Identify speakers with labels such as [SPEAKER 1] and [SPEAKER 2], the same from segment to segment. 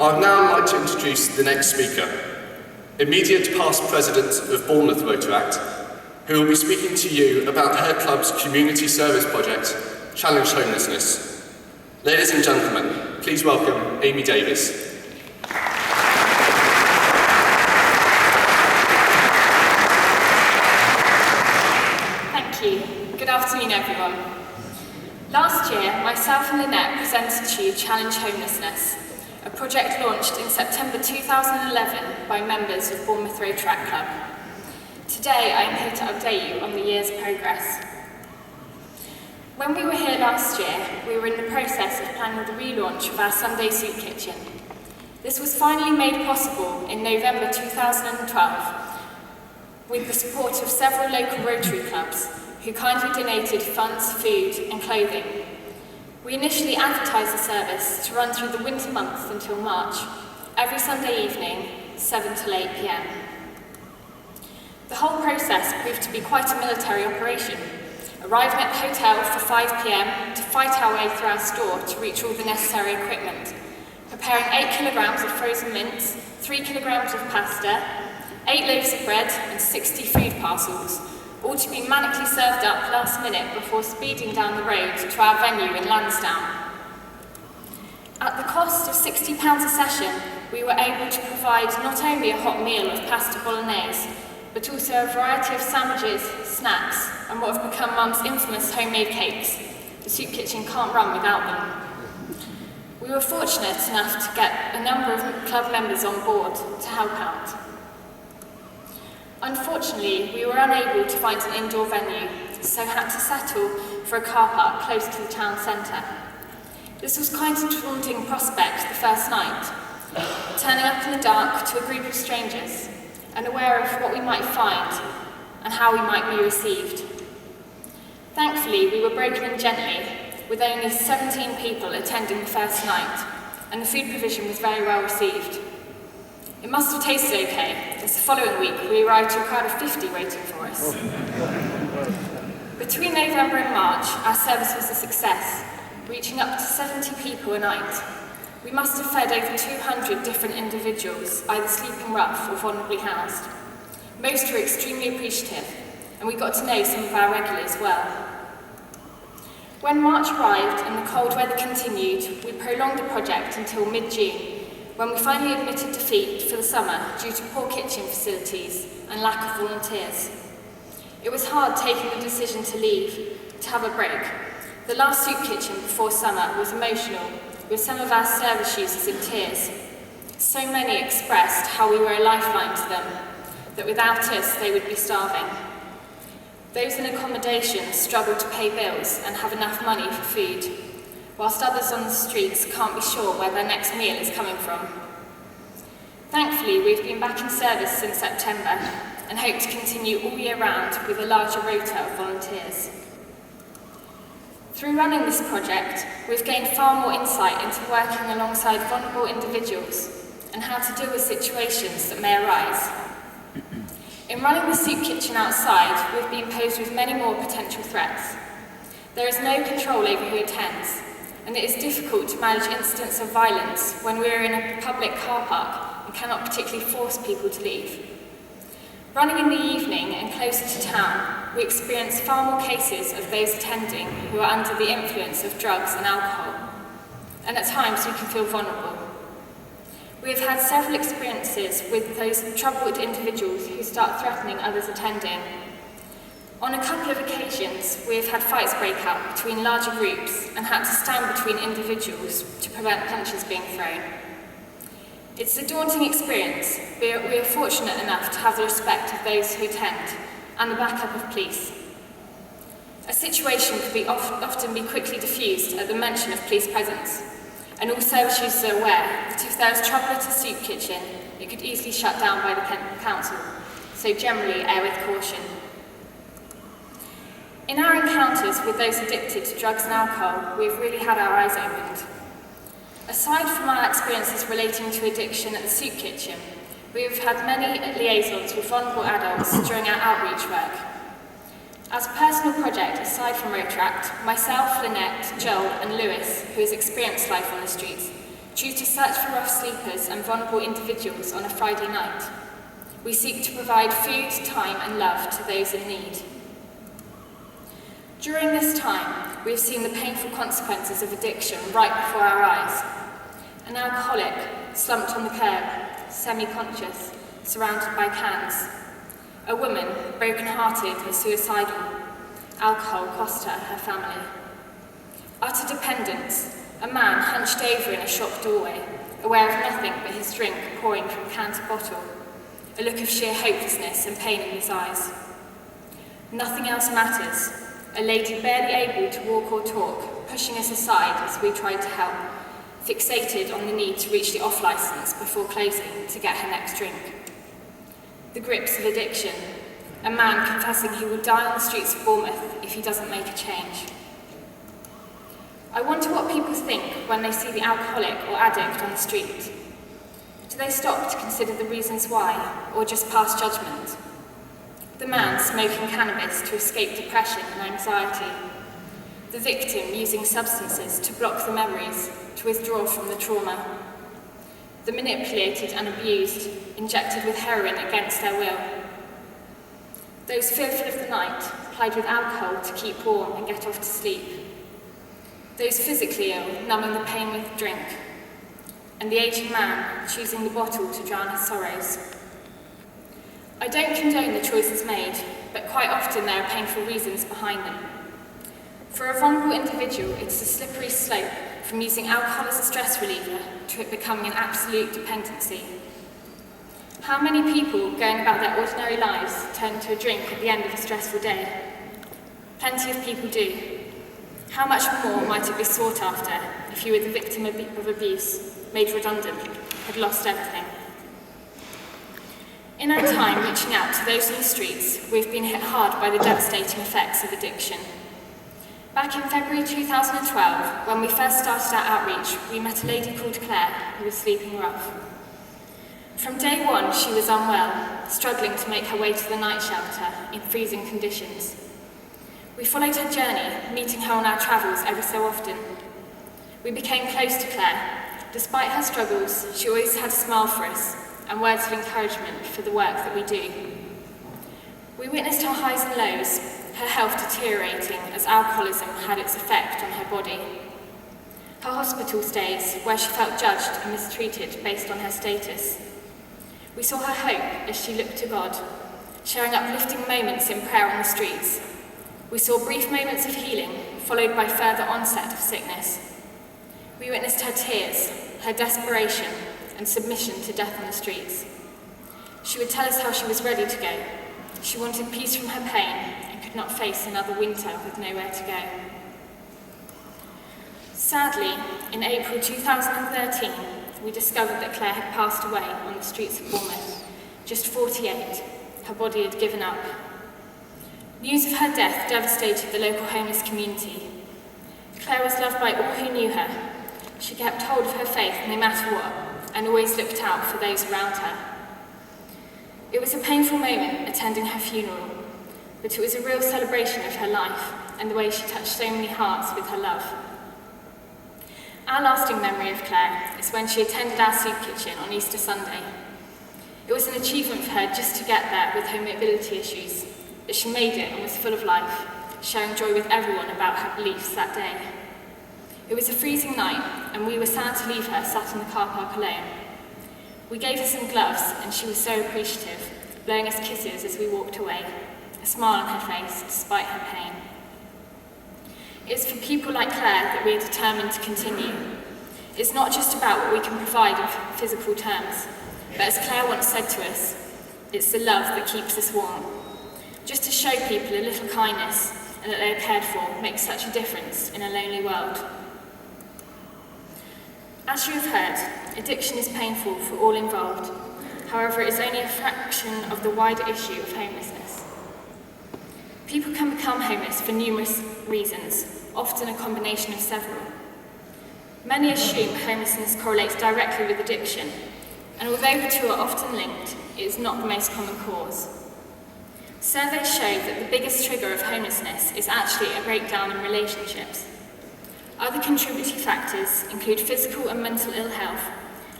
[SPEAKER 1] I'd now like to introduce the next speaker, immediate past president of Bournemouth Rotaract, who will be speaking to you about her club's community service project, Challenge Homelessness. Ladies and gentlemen, please welcome Amy Davis.
[SPEAKER 2] Thank you. Good afternoon, everyone. Last year, myself and Lynette presented to you Challenge Homelessness, a project launched in September 2011 by members of Bournemouth Rotaract Club. Today, I am here to update you on the year's progress. When we were here last year, we were in the process of planning the relaunch of our Sunday soup kitchen. This was finally made possible in November 2012 with the support of several local Rotary clubs who kindly donated funds, food and clothing. We initially advertised the service to run through the winter months until March, every Sunday evening, 7 till 8 p.m. The whole process proved to be quite a military operation, arriving at the hotel for 5 p.m. to fight our way through our store to reach all the necessary equipment, preparing 8 kilograms of frozen mince, 3 kilograms of pasta, 8 loaves of bread and 60 food parcels, all to be manically served up last minute before speeding down the road to our venue in Lansdowne. At the cost of £60 a session, we were able to provide not only a hot meal of pasta bolognese, but also a variety of sandwiches, snacks, and what have become Mum's infamous homemade cakes. The soup kitchen can't run without them. We were fortunate enough to get a number of club members on board to help out. Unfortunately, we were unable to find an indoor venue, so had to settle for a car park close to the town centre. This was quite a daunting prospect the first night, turning up in the dark to a group of strangers, unaware of what we might find and how we might be received. Thankfully, we were broken in gently, with only 17 people attending the first night, and the food provision was very well received. It must have tasted okay, as the following week we arrived to a crowd of 50 waiting for us. Between November and March, our service was a success, reaching up to 70 people a night. We must have fed over 200 different individuals, either sleeping rough or vulnerably housed. Most were extremely appreciative, and we got to know some of our regulars well. When March arrived and the cold weather continued, we prolonged the project until mid-June, when we finally admitted defeat for the summer due to poor kitchen facilities and lack of volunteers. It was hard taking the decision to leave, to have a break. The last soup kitchen before summer was emotional, with some of our service users in tears. So many expressed how we were a lifeline to them, that without us they would be starving. Those in accommodation struggle to pay bills and have enough money for food, whilst others on the streets can't be sure where their next meal is coming from. Thankfully, we've been back in service since September and hope to continue all year round with a larger rota of volunteers. Through running this project, we've gained far more insight into working alongside vulnerable individuals and how to deal with situations that may arise. In running the soup kitchen outside, we've been posed with many more potential threats. There is no control over who attends, and it is difficult to manage incidents of violence when we are in a public car park and cannot particularly force people to leave. Running in the evening and closer to town, we experience far more cases of those attending who are under the influence of drugs and alcohol, and at times we can feel vulnerable. We have had several experiences with those troubled individuals who start threatening others attending. On a couple of occasions, we have had fights break out between larger groups and had to stand between individuals to prevent punches being thrown. It's a daunting experience, but we are fortunate enough to have the respect of those who attend and the backup of police. A situation could often be quickly diffused at the mention of police presence, and all service users are aware that if there is trouble at a soup kitchen, it could easily shut down by the council, so generally err with caution. In our encounters with those addicted to drugs and alcohol, we've really had our eyes opened. Aside from our experiences relating to addiction at the soup kitchen, we have had many liaisons with vulnerable adults during our outreach work. As a personal project aside from Rotaract, myself, Lynette, Joel and Lewis, who has experienced life on the streets, choose to search for rough sleepers and vulnerable individuals on a Friday night. We seek to provide food, time and love to those in need. During this time, we have seen the painful consequences of addiction right before our eyes. An alcoholic slumped on the curb, semi-conscious, surrounded by cans. A woman, broken-hearted and suicidal. Alcohol cost her family. Utter dependence. A man hunched over in a shop doorway, aware of nothing but his drink pouring from can to bottle. A look of sheer hopelessness and pain in his eyes. Nothing else matters. A lady barely able to walk or talk, pushing us aside as we tried to help, fixated on the need to reach the off-licence before closing to get her next drink. The grips of addiction. A man confessing he will die on the streets of Bournemouth if he doesn't make a change. I wonder what people think when they see the alcoholic or addict on the street. Do they stop to consider the reasons why, or just pass judgment? The man smoking cannabis to escape depression and anxiety. The victim using substances to block the memories, to withdraw from the trauma. The manipulated and abused, injected with heroin against their will. Those fearful of the night, plied with alcohol to keep warm and get off to sleep. Those physically ill, numbing the pain with drink. And the aging man, choosing the bottle to drown his sorrows. I don't condone the choices made, but quite often there are painful reasons behind them. For a vulnerable individual, it's a slippery slope from using alcohol as a stress reliever to it becoming an absolute dependency. How many people going about their ordinary lives turn to a drink at the end of a stressful day? Plenty of people do. How much more might it be sought after if you were the victim of abuse, made redundant, had lost everything? In our time reaching out to those on the streets, we've been hit hard by the devastating effects of addiction. Back in February 2012, when we first started our outreach, we met a lady called Claire who was sleeping rough. From day one, she was unwell, struggling to make her way to the night shelter in freezing conditions. We followed her journey, meeting her on our travels every so often. We became close to Claire. Despite her struggles, she always had a smile for us and words of encouragement for the work that we do. We witnessed her highs and lows, her health deteriorating as alcoholism had its effect on her body. Her hospital stays, where she felt judged and mistreated based on her status. We saw her hope as she looked to God, sharing uplifting moments in prayer on the streets. We saw brief moments of healing, followed by further onset of sickness. We witnessed her tears, her desperation, and submission to death on the streets. She would tell us how she was ready to go. She wanted peace from her pain and could not face another winter with nowhere to go. Sadly, in April 2013, we discovered that Claire had passed away on the streets of Bournemouth, just 48. Her body had given up. News of her death devastated the local homeless community. Claire was loved by all who knew her. She kept hold of her faith no matter what, and always looked out for those around her. It was a painful moment attending her funeral, but it was a real celebration of her life and the way she touched so many hearts with her love. Our lasting memory of Claire is when she attended our soup kitchen on Easter Sunday. It was an achievement for her just to get there with her mobility issues, but she made it and was full of life, sharing joy with everyone about her beliefs that day. It was a freezing night, and we were sad to leave her sat in the car park alone. We gave her some gloves, and she was so appreciative, blowing us kisses as we walked away, a smile on her face despite her pain. It's for people like Claire that we are determined to continue. It's not just about what we can provide in physical terms, but as Claire once said to us, it's the love that keeps us warm. Just to show people a little kindness and that they are cared for makes such a difference in a lonely world. As you have heard, addiction is painful for all involved. However, it is only a fraction of the wider issue of homelessness. People can become homeless for numerous reasons, often a combination of several. Many assume homelessness correlates directly with addiction, and although the two are often linked, it is not the most common cause. Surveys show that the biggest trigger of homelessness is actually a breakdown in relationships. Other contributory factors include physical and mental ill health,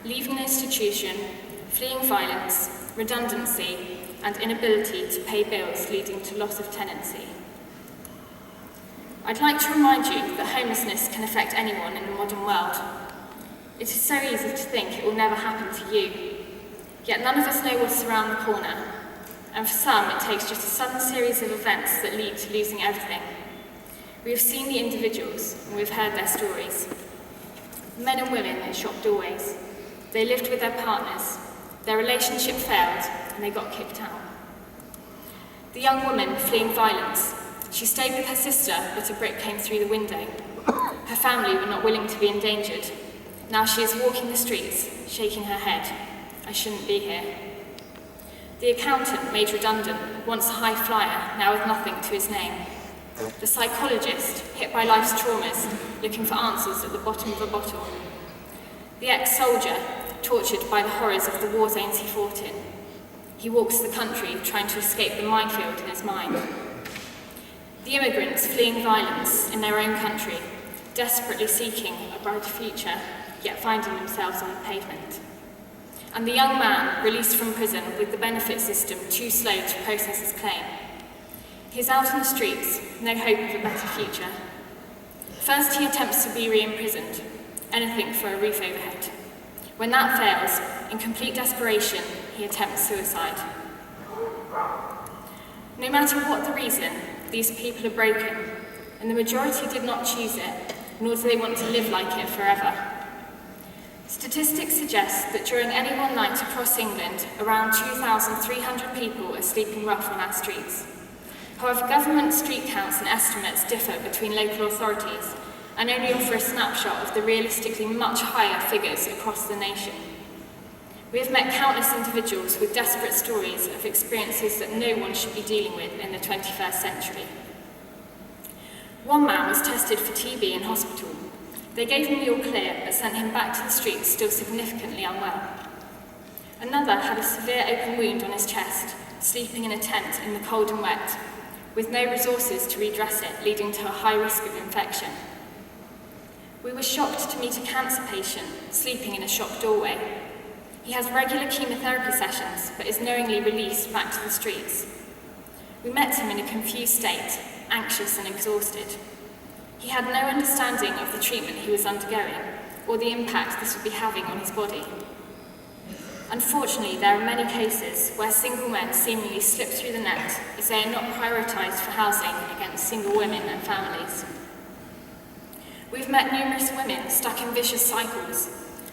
[SPEAKER 2] leaving an institution, fleeing violence, redundancy, and inability to pay bills leading to loss of tenancy. I'd like to remind you that homelessness can affect anyone in the modern world. It is so easy to think it will never happen to you, yet none of us know what's around the corner, and for some it takes just a sudden series of events that lead to losing everything. We have seen the individuals, and we've heard their stories. Men and women in shop doorways. They lived with their partners, their relationship failed, and they got kicked out. The young woman fleeing violence. She stayed with her sister, but a brick came through the window. Her family were not willing to be endangered. Now she is walking the streets, shaking her head. I shouldn't be here. The accountant made redundant, once a high flyer, now with nothing to his name. The psychologist, hit by life's traumas, looking for answers at the bottom of a bottle. The ex-soldier, tortured by the horrors of the war zones he fought in. He walks the country trying to escape the minefield in his mind. The immigrants fleeing violence in their own country, desperately seeking a brighter future, yet finding themselves on the pavement. And the young man released from prison with the benefit system too slow to process his claim. He is out on the streets, no hope of a better future. First he attempts to be re-imprisoned, anything for a roof overhead. When that fails, in complete desperation, he attempts suicide. No matter what the reason, these people are broken, and the majority did not choose it, nor do they want to live like it forever. Statistics suggest that during any one night across England, around 2,300 people are sleeping rough on our streets. However, government street counts and estimates differ between local authorities and only offer a snapshot of the realistically much higher figures across the nation. We have met countless individuals with desperate stories of experiences that no one should be dealing with in the 21st century. One man was tested for TB in hospital. They gave him the all clear, but sent him back to the streets still significantly unwell. Another had a severe open wound on his chest, sleeping in a tent in the cold and wet, with no resources to redress it, leading to a high risk of infection. We were shocked to meet a cancer patient sleeping in a shop doorway. He has regular chemotherapy sessions, but is knowingly released back to the streets. We met him in a confused state, anxious and exhausted. He had no understanding of the treatment he was undergoing, or the impact this would be having on his body. Unfortunately, there are many cases where single men seemingly slip through the net as they are not prioritised for housing against single women and families. We've met numerous women stuck in vicious cycles.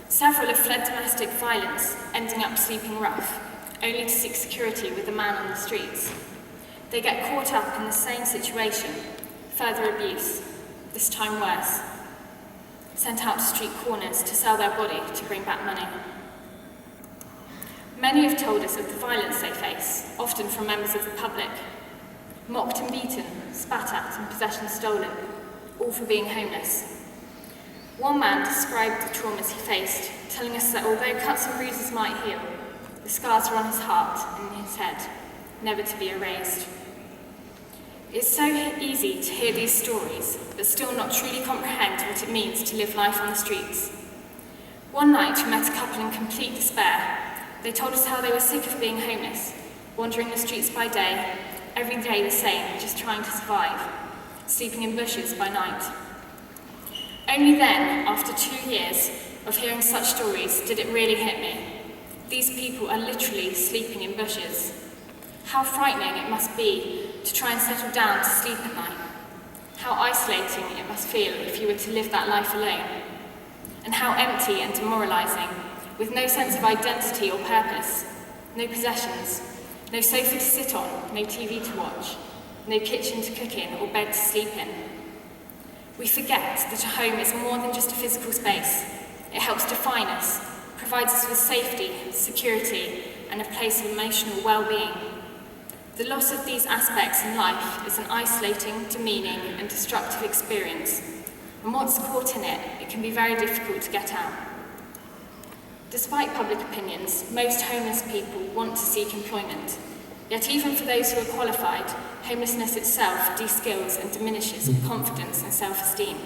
[SPEAKER 2] Several have fled domestic violence, ending up sleeping rough, only to seek security with a man on the streets. They get caught up in the same situation, further abuse, this time worse, sent out to street corners to sell their body to bring back money. Many have told us of the violence they face, often from members of the public. Mocked and beaten, spat at and possessions stolen, all for being homeless. One man described the traumas he faced, telling us that although cuts and bruises might heal, the scars were on his heart and in his head, never to be erased. It's so easy to hear these stories, but still not truly comprehend what it means to live life on the streets. One night we met a couple in complete despair. They told us how they were sick of being homeless, wandering the streets by day, every day the same, just trying to survive, sleeping in bushes by night. Only then, after 2 years of hearing such stories, did it really hit me. These people are literally sleeping in bushes. How frightening it must be to try and settle down to sleep at night. How isolating it must feel if you were to live that life alone. And how empty and demoralising, with no sense of identity or purpose, no possessions, no sofa to sit on, no TV to watch, no kitchen to cook in or bed to sleep in. We forget that a home is more than just a physical space. It helps define us, provides us with safety, security, and a place of emotional well-being. The loss of these aspects in life is an isolating, demeaning, and destructive experience, and once caught in it, it can be very difficult to get out. Despite public opinions, most homeless people want to seek employment. Yet even for those who are qualified, homelessness itself de-skills and diminishes confidence and self-esteem.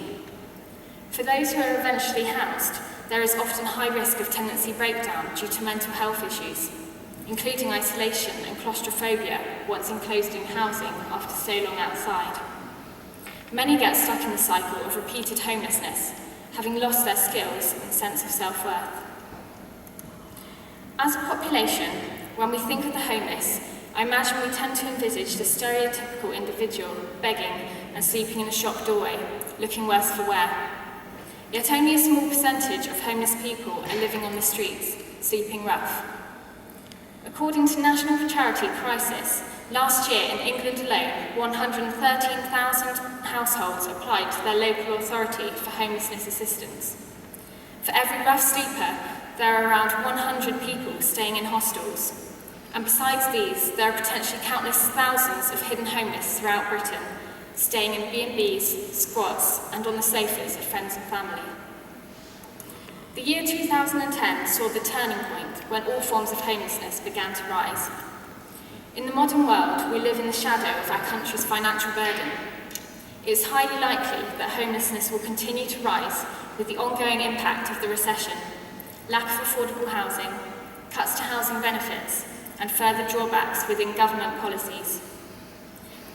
[SPEAKER 2] For those who are eventually housed, there is often high risk of tenancy breakdown due to mental health issues, including isolation and claustrophobia once enclosed in housing after so long outside. Many get stuck in the cycle of repeated homelessness, having lost their skills and sense of self-worth. As a population, when we think of the homeless, I imagine we tend to envisage the stereotypical individual begging and sleeping in a shop doorway, looking worse for wear. Yet only a small percentage of homeless people are living on the streets, sleeping rough. According to National Charity Crisis, last year in England alone, 113,000 households applied to their local authority for homelessness assistance. For every rough sleeper, there are around 100 people staying in hostels. And besides these, there are potentially countless thousands of hidden homeless throughout Britain, staying in B&Bs, squats, and on the sofas of friends and family. The year 2010 saw the turning point when all forms of homelessness began to rise. In the modern world, we live in the shadow of our country's financial burden. It is highly likely that homelessness will continue to rise with the ongoing impact of the recession, lack of affordable housing, cuts to housing benefits, and further drawbacks within government policies.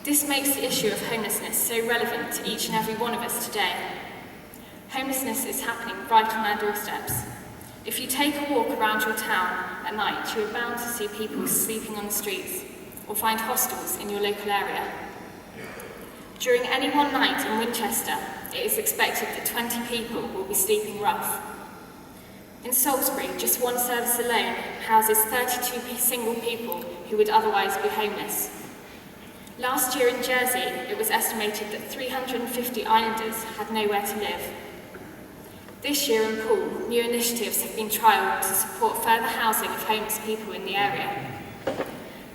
[SPEAKER 2] This makes the issue of homelessness so relevant to each and every one of us today. Homelessness is happening right on our doorsteps. If you take a walk around your town at night, you are bound to see people sleeping on the streets or find hostels in your local area. During any one night in Winchester, it is expected that 20 people will be sleeping rough. In Salisbury, just one service alone houses 32 single people who would otherwise be homeless. Last year in Jersey, it was estimated that 350 islanders had nowhere to live. This year in Poole, new initiatives have been trialled to support further housing of homeless people in the area.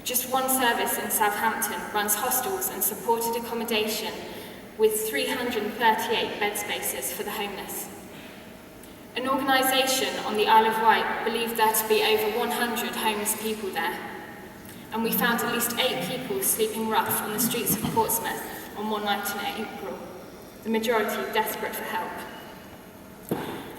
[SPEAKER 2] Just one service in Southampton runs hostels and supported accommodation with 338 bed spaces for the homeless. An organisation on the Isle of Wight believed there to be over 100 homeless people there, and we found at least 8 people sleeping rough on the streets of Portsmouth on one night in April, the majority desperate for help.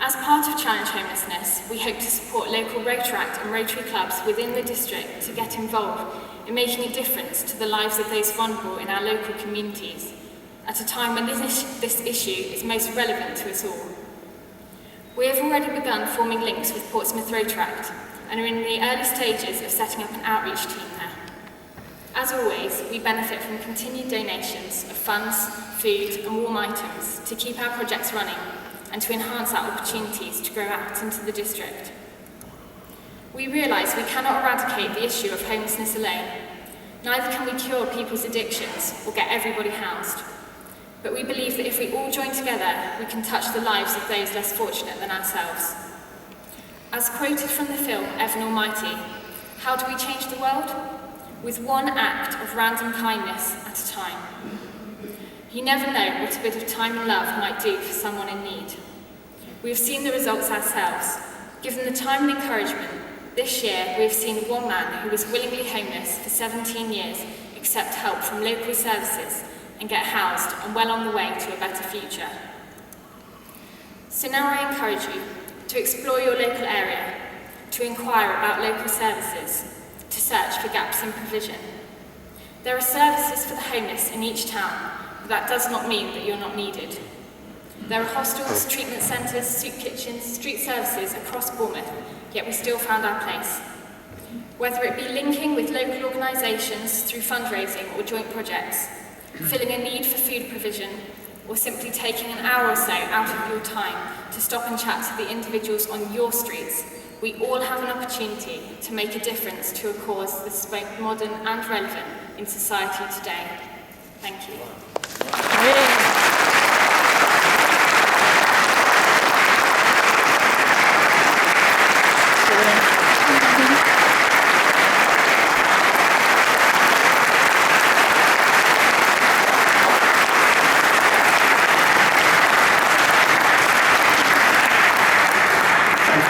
[SPEAKER 2] As part of Challenge Homelessness, we hope to support local Rotaract and Rotary clubs within the district to get involved in making a difference to the lives of those vulnerable in our local communities, at a time when this issue is most relevant to us all. We have already begun forming links with Portsmouth Rotaract and are in the early stages of setting up an outreach team there. As always, we benefit from continued donations of funds, food and warm items to keep our projects running and to enhance our opportunities to grow out into the district. We realise we cannot eradicate the issue of homelessness alone, neither can we cure people's addictions or get everybody housed. But we believe that if we all join together, we can touch the lives of those less fortunate than ourselves. As quoted from the film Evan Almighty, how do we change the world? With one act of random kindness at a time. You never know what a bit of time and love might do for someone in need. We have seen the results ourselves. Given the time and encouragement, this year we have seen one man who was willingly homeless for 17 years accept help from local services and get housed and well on the way to a better future. So now I encourage you to explore your local area, to inquire about local services, to search for gaps in provision. There are services for the homeless in each town, but that does not mean that you're not needed. There are hostels, treatment centres, soup kitchens, street services across Bournemouth, yet we still found our place. Whether it be linking with local organisations through fundraising or joint projects, filling a need for food provision, or simply taking an hour or so out of your time to stop and chat to the individuals on your streets, we all have an opportunity to make a difference to a cause that is both modern and relevant in society today. Thank you.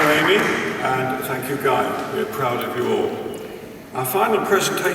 [SPEAKER 3] Amy, and thank you, Guy. We're proud of you all. Our final presentation